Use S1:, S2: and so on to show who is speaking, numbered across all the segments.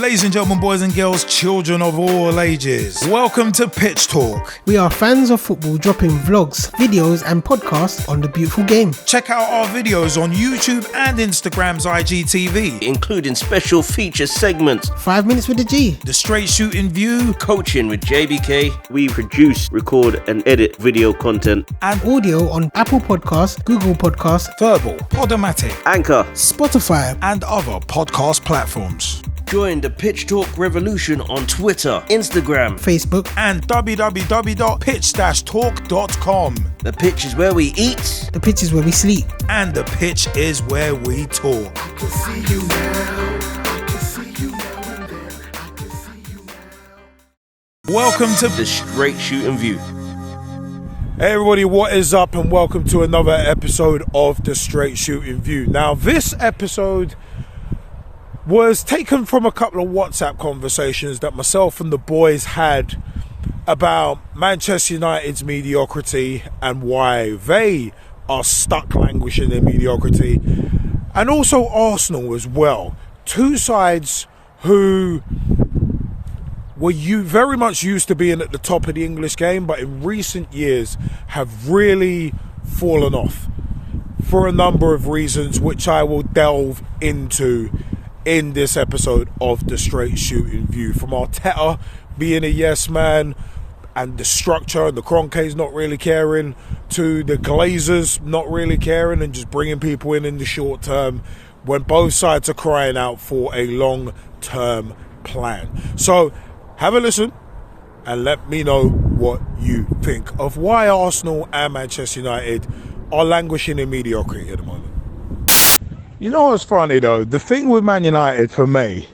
S1: Ladies and gentlemen, boys and girls, children of all ages, welcome to Pitch Talk.
S2: We are fans of football dropping vlogs, videos and podcasts on the beautiful game.
S1: Check out our videos on YouTube and Instagram's IGTV,
S3: including special feature segments,
S2: 5 minutes with the G,
S1: the straight shooting view,
S3: coaching with JBK. We produce, record and edit video content
S2: and audio on Apple Podcasts, Google Podcasts,
S1: Verbal, Podomatic,
S3: Anchor,
S2: Spotify
S1: and other podcast platforms.
S3: Join the Pitch Talk revolution on Twitter, Instagram,
S2: Facebook
S1: and www.pitch-talk.com.
S3: The pitch is where we eat.
S2: The pitch is where we sleep.
S1: And the pitch is where we talk.
S4: I can see you now. I can see you now and then. I can see you now.
S1: Welcome to
S3: the Straight Shootin' View.
S1: Hey everybody, what is up and welcome to another episode of the Straight Shootin' View. Now this episode was taken from a couple of WhatsApp conversations that myself and the boys had about Manchester United's mediocrity and why they are stuck languishing in mediocrity, and also Arsenal as well. Two sides who were very much used to being at the top of the English game, but in recent years have really fallen off for a number of reasons, which I will delve into in this episode of the Straight Shootin' View. From Arteta being a yes man and the structure and the Kroenkes not really caring, to the Glazers not really caring and just bringing people in the short term when both sides are crying out for a long-term plan. So have a listen and let me know what you think of why Arsenal and Manchester United are languishing in mediocrity at the moment. You know what's funny though? The thing with Man United for me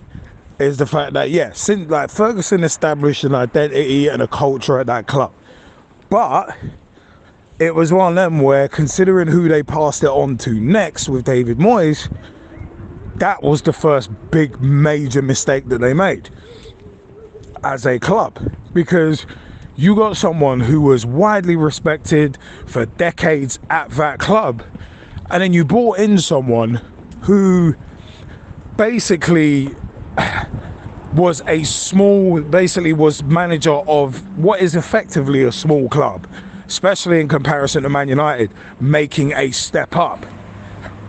S1: is the fact that, since Ferguson established an identity and a culture at that club, but it was one of them where, considering who they passed it on to next with David Moyes, that was the first big major mistake that they made as a club, because you got someone who was widely respected for decades at that club, and then you brought in someone who basically was manager of what is effectively a small club, especially in comparison to Man United making a step up.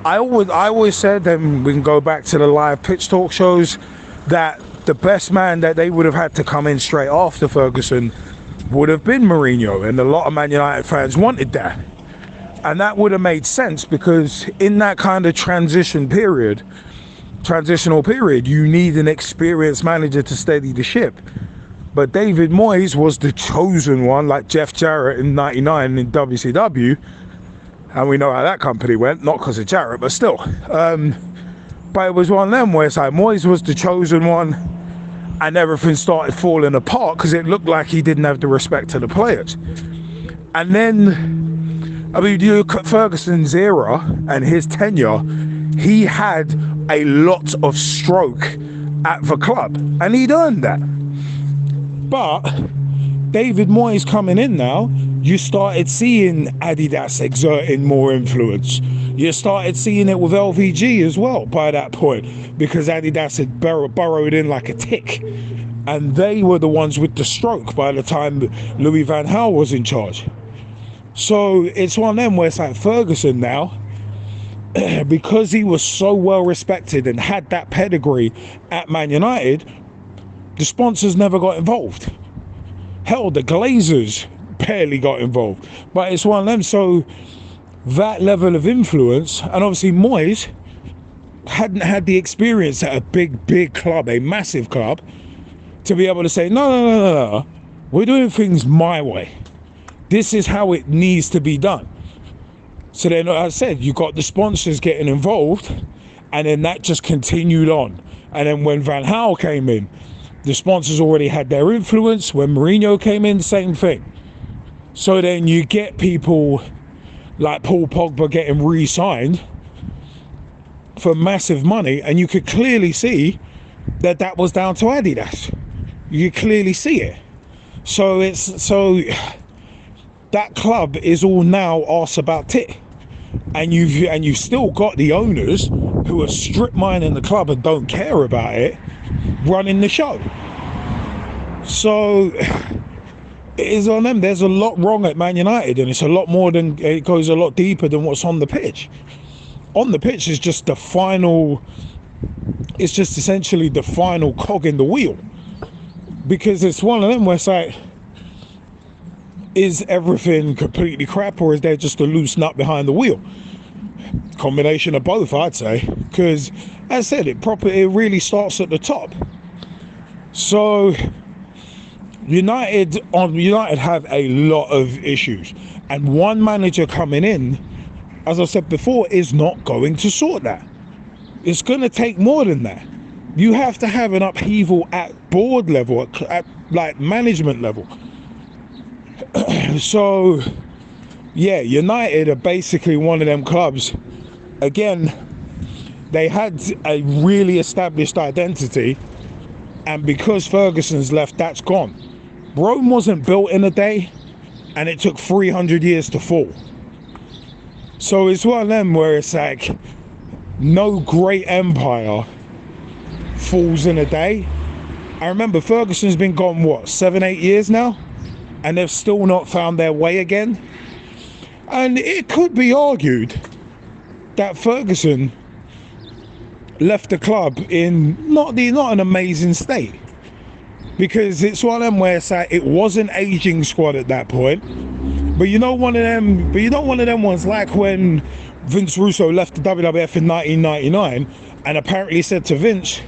S1: I always said, and we can go back to the live pitch talk shows, that the best man that they would have had to come in straight after Ferguson would have been Mourinho, and a lot of Man United fans wanted that. And that would have made sense, because in that kind of transitional period, you need an experienced manager to steady the ship. But David Moyes was the chosen one, like Jeff Jarrett in '99 in WCW, and we know how that company went, not because of Jarrett, but still. But it was one of them where it's like Moyes was the chosen one, and everything started falling apart because it looked like he didn't have the respect to the players. And then, you look at Ferguson's era and his tenure, he had a lot of stroke at the club, and he'd earned that. But David Moyes coming in now, you started seeing Adidas exerting more influence. You started seeing it with LVG as well by that point, because Adidas had burrowed in like a tick, and they were the ones with the stroke by the time Louis van Gaal was in charge. So it's one of them where it's like Ferguson now, because he was so well respected and had that pedigree at Man United, the sponsors never got involved. Hell, the Glazers barely got involved. But it's one of them, so that level of influence, and obviously Moyes hadn't had the experience at a big club, a massive club, to be able to say, no, we're doing things my way. This is how it needs to be done. So then, as I said, you got the sponsors getting involved, and then that just continued on. And then when Van Gaal came in, the sponsors already had their influence. When Mourinho came in, same thing. So then you get people like Paul Pogba getting re-signed for massive money, and you could clearly see that was down to Adidas. You clearly see it. So that club is all now arse about tit, and you've still got the owners who are strip mining the club and don't care about it, running the show. So it is on them. There's a lot wrong at Man United, and it's a lot more than, it goes a lot deeper than what's on the pitch. On the pitch is just the final, it's just essentially the final cog in the wheel, because it's one of them where it's like, is everything completely crap, or is there just a loose nut behind the wheel? Combination of both, I'd say, because as I said, it really starts at the top. So United have a lot of issues, and one manager coming in, as I said before, is not going to sort that. It's going to take more than that. You have to have an upheaval at board level, at like management level. So yeah, United are basically one of them clubs. Again, they had a really established identity, and because Ferguson's left, that's gone. Rome wasn't built in a day, and it took 300 years to fall. So it's one of them where it's like, no great empire falls in a day. I remember Ferguson's been gone, what, 7-8 years now? And they've still not found their way again. And it could be argued that Ferguson left the club in not an amazing state, because it's one of them where it's like, it was an aging squad at that point. But you know one of them ones, like when Vince Russo left the WWF in 1999 and apparently said to Vince,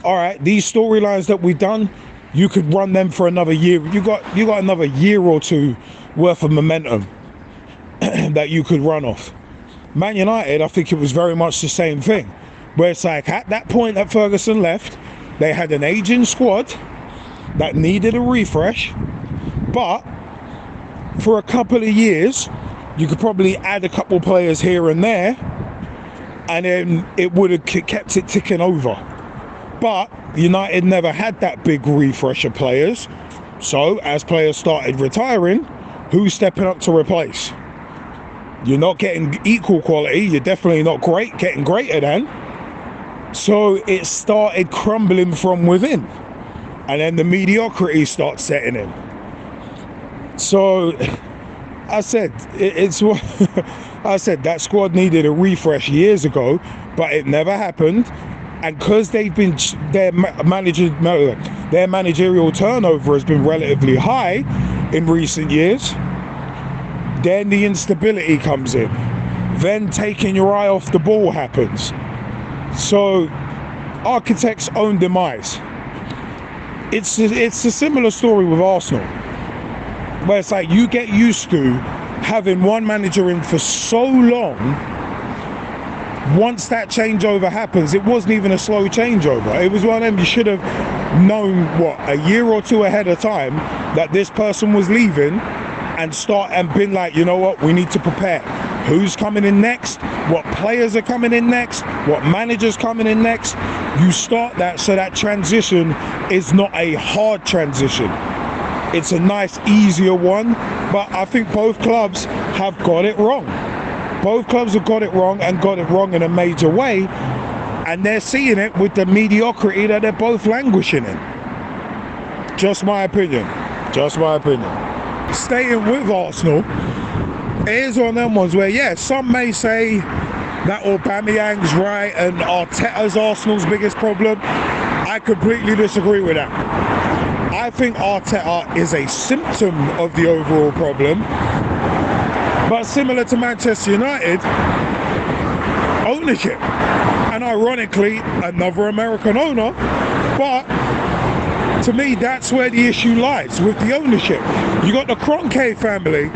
S1: all right, these storylines that we've done, you could run them for another year. You got another year or two worth of momentum that you could run off. Man United, I think it was very much the same thing, where it's like, at that point that Ferguson left, they had an aging squad that needed a refresh, but for a couple of years you could probably add a couple players here and there, and then it would have kept it ticking over. But United never had that big refresh of players, so as players started retiring, who's stepping up to replace? You're not getting equal quality, you're definitely not getting greater than. So it started crumbling from within, and then the mediocrity starts setting in. So I said, I said that squad needed a refresh years ago, but it never happened. And because they've been, their managerial turnover has been relatively high in recent years, then the instability comes in. Then taking your eye off the ball happens. So Arteta's own demise. It's a similar story with Arsenal, where it's like, you get used to having one manager in for so long. Once that changeover happens, it wasn't even a slow changeover. It was one of them, you should have known, what, a year or two ahead of time that this person was leaving, and been like, you know what, we need to prepare. Who's coming in next? What players are coming in next? What managers coming in next? You start that so that transition is not a hard transition. It's a nice, easier one. But I think both clubs have got it wrong. Both clubs have got it wrong, and got it wrong in a major way. And they're seeing it with the mediocrity that they're both languishing in. Just my opinion. Just my opinion. Staying with Arsenal, it is one of them ones where, yeah, some may say that Aubameyang's right and Arteta's Arsenal's biggest problem. I completely disagree with that. I think Arteta is a symptom of the overall problem. But similar to Manchester United, ownership. And ironically, another American owner. But to me, that's where the issue lies, with the ownership. You got the Kroenke family,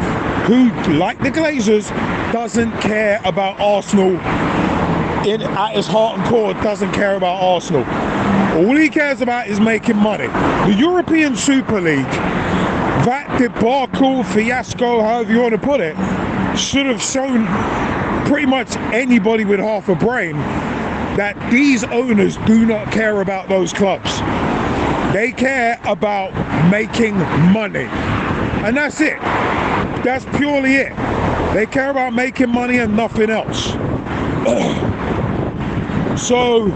S1: who, like the Glazers, doesn't care about Arsenal. At his heart and core, doesn't care about Arsenal. All he cares about is making money. The European Super League, that debacle, fiasco, however you want to put it, should have shown pretty much anybody with half a brain that these owners do not care about those clubs. They care about making money, and that's it. That's purely it. They care about making money and nothing else. So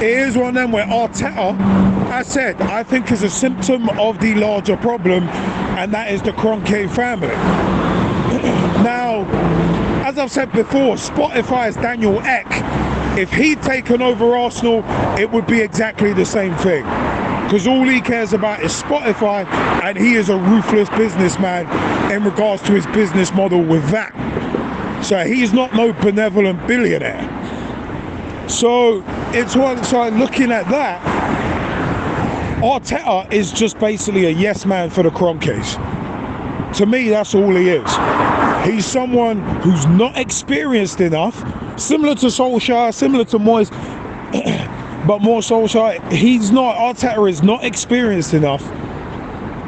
S1: it is one of them where Arteta, I said, I think is a symptom of the larger problem, and that is the Kroenke family. Now, as I've said before, Spotify's Daniel Ek, if he'd taken over Arsenal, it would be exactly the same thing. Because all he cares about is Spotify, and he is a ruthless businessman in regards to his business model with that. So he's not no benevolent billionaire. So it's one, so looking at that, Arteta is just basically a yes man for the Kroenkes. To me, that's all he is. He's someone who's not experienced enough, similar to Solskjaer, similar to Moyes, but more Solskjaer. Arteta is not experienced enough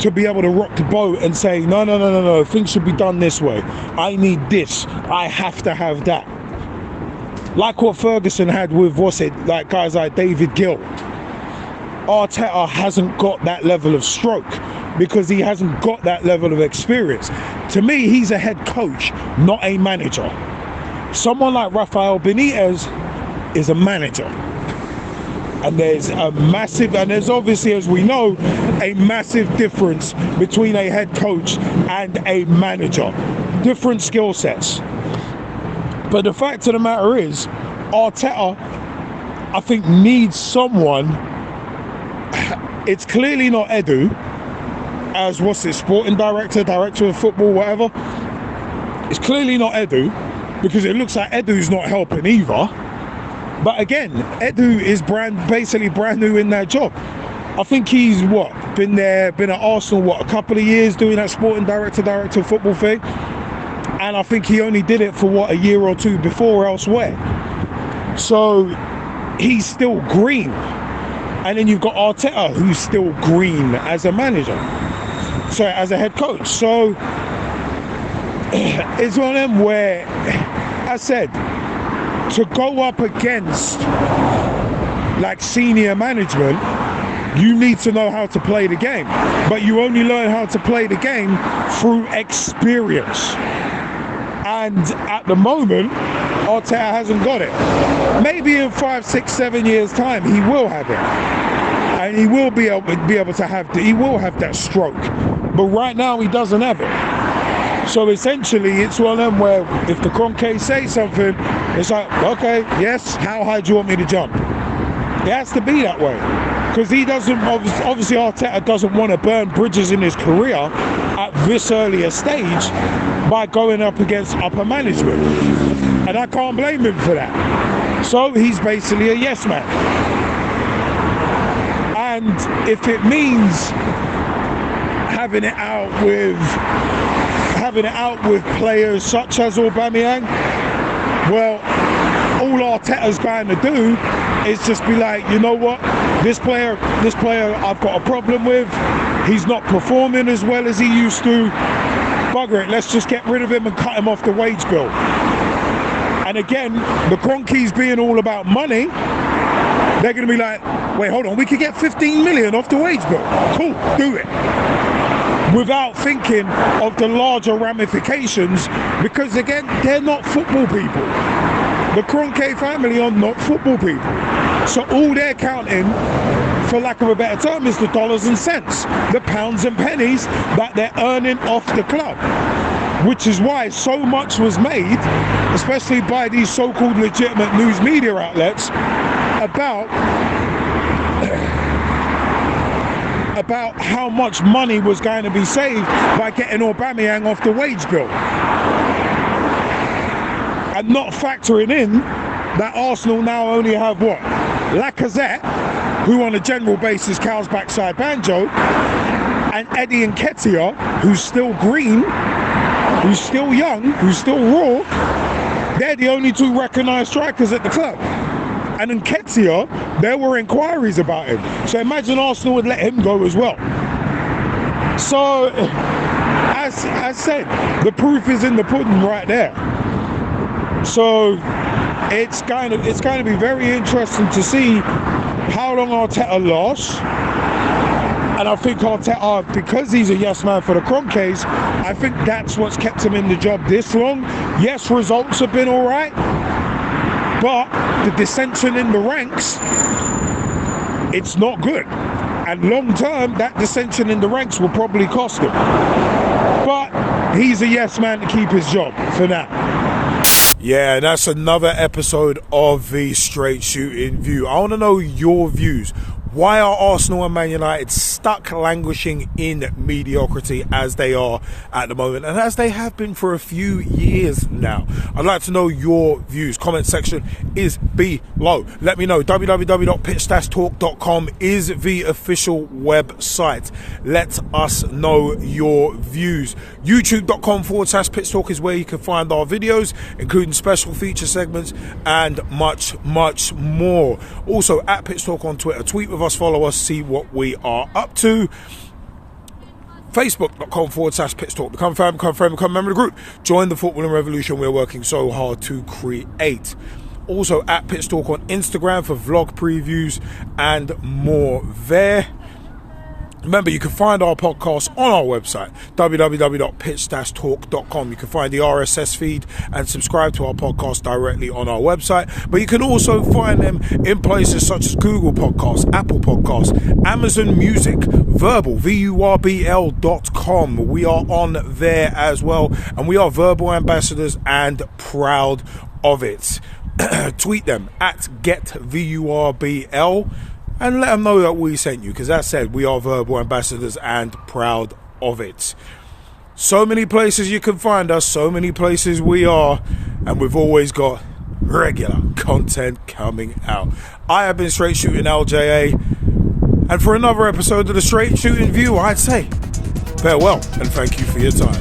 S1: to be able to rock the boat and say, no, things should be done this way. I need this. I have to have that. Like what Ferguson had with, like guys like David Gill. Arteta hasn't got that level of stroke because he hasn't got that level of experience. To me, he's a head coach, not a manager. Someone like Rafael Benitez is a manager. And there's obviously, as we know, a massive difference between a head coach and a manager. Different skill sets. But the fact of the matter is, Arteta, I think, needs someone. It's clearly not Edu, as sporting director of football, whatever. It's clearly not Edu, because it looks like Edu's not helping either. But again, Edu is basically brand new in that job. I think he's been at Arsenal a couple of years doing that sporting director of football thing. And I think he only did it for a year or two before elsewhere. So he's still green. And then you've got Arteta, who's still green as a manager. So as a head coach. So it's one of them where, I said, to go up against like senior management, you need to know how to play the game. But you only learn how to play the game through experience. And at the moment, Arteta hasn't got it. Maybe in 5, 6, 7 years' time, he will have it, and he will be able to have that stroke. But right now, he doesn't have it. So essentially, it's one of them where if the Kroenke say something, it's like, okay, yes, how high do you want me to jump? It has to be that way. Because he doesn't, obviously Arteta doesn't want to burn bridges in his career at this earlier stage by going up against upper management. And I can't blame him for that. So he's basically a yes man. And if it means having it out with players such as Aubameyang, well, all Arteta's going to do is just be like, you know what, this player I've got a problem with, he's not performing as well as he used to, bugger it, let's just get rid of him and cut him off the wage bill. And again, the Kroenkes being all about money, they're going to be like, wait, hold on, we could get 15 million off the wage bill. Cool, do it. Without thinking of the larger ramifications, because again, they're not football people. The Kroenke family are not football people. So all they're counting, for lack of a better term, is the dollars and cents, the pounds and pennies that they're earning off the club. Which is why so much was made, especially by these so-called legitimate news media outlets, about how much money was going to be saved by getting Aubameyang off the wage bill. And not factoring in that Arsenal now only have Lacazette, who on a general basis cows backside banjo, and Eddie Nketiah, who's still green, who's still young, who's still raw. They're the only two recognised strikers at the club. And Nketiah, there were inquiries about him. So imagine Arsenal would let him go as well. So, as I said, the proof is in the pudding right there. So it's going to be very interesting to see how long Arteta lasts. And I think Arteta, because he's a yes man for the Kroenkes, I think that's what's kept him in the job this long. Yes, results have been all right, But the dissension in the ranks, it's not good. And long term, that dissension in the ranks will probably cost him. But he's a yes man to keep his job for now. Yeah, that's another episode of the Straight Shooting View. I want to know your views. Why are Arsenal and Man United stuck languishing in mediocrity as they are at the moment, and as they have been for a few years now? I'd like to know your views. Comment section is below. Let me know. www.pitch-talk.com is the official website. Let us know your views. youtube.com/Pitch Talk is where you can find our videos, including special feature segments and much more. Also at Pitch Talk on Twitter. Tweet with us, follow us, see what we are up to. Facebook.com/Pitch Talk. Become fan, become friend, become a member of the group. Join the footballing revolution we're working so hard to create. Also at Pitch Talk on Instagram for vlog previews and more there. Remember, you can find our podcast on our website, www.pitch-talk.com. You can find the RSS feed and subscribe to our podcast directly on our website. But you can also find them in places such as Google Podcasts, Apple Podcasts, Amazon Music, Verbal, VURBL.com. We are on there as well. And we are Verbal ambassadors and proud of it. Tweet them at GetVURBL. And let them know that we sent you, because as I said, we are Verbal ambassadors and proud of it. So many places you can find us, so many places we are, and we've always got regular content coming out. I have been Straight Shootin LJA, and for another episode of the Straight Shooting View, I'd say farewell and thank you for your time.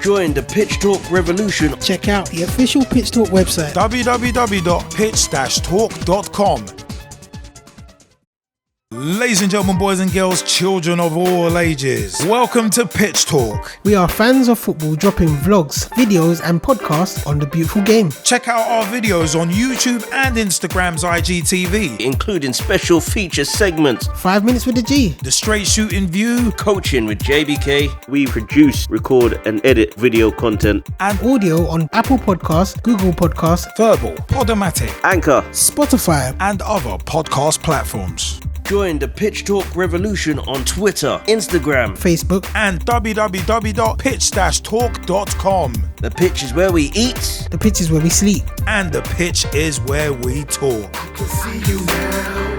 S3: Join the Pitch Talk revolution.
S2: Check out the official Pitch Talk website,
S1: www.pitch-talk.com. Ladies and gentlemen, boys and girls, children of all ages, welcome to Pitch Talk.
S2: We are fans of football dropping vlogs, videos and podcasts on the beautiful game.
S1: Check out our videos on YouTube and Instagram's IGTV,
S3: Including special feature segments.
S2: 5 minutes with the G.
S1: The Straight Shooting View,
S3: Coaching with JBK. We produce, record and edit video content.
S1: and
S2: Audio on Apple Podcasts, Google Podcasts,
S1: Verbal, Podomatic,
S3: Anchor.
S2: Spotify.
S1: and other podcast platforms.
S3: Join the Pitch Talk revolution on Twitter, Instagram.
S2: Facebook.
S1: And www.pitch-talk.com.
S3: The pitch is where we eat.
S2: The pitch is where we sleep.
S1: And the pitch is where we talk.
S4: I can see you now.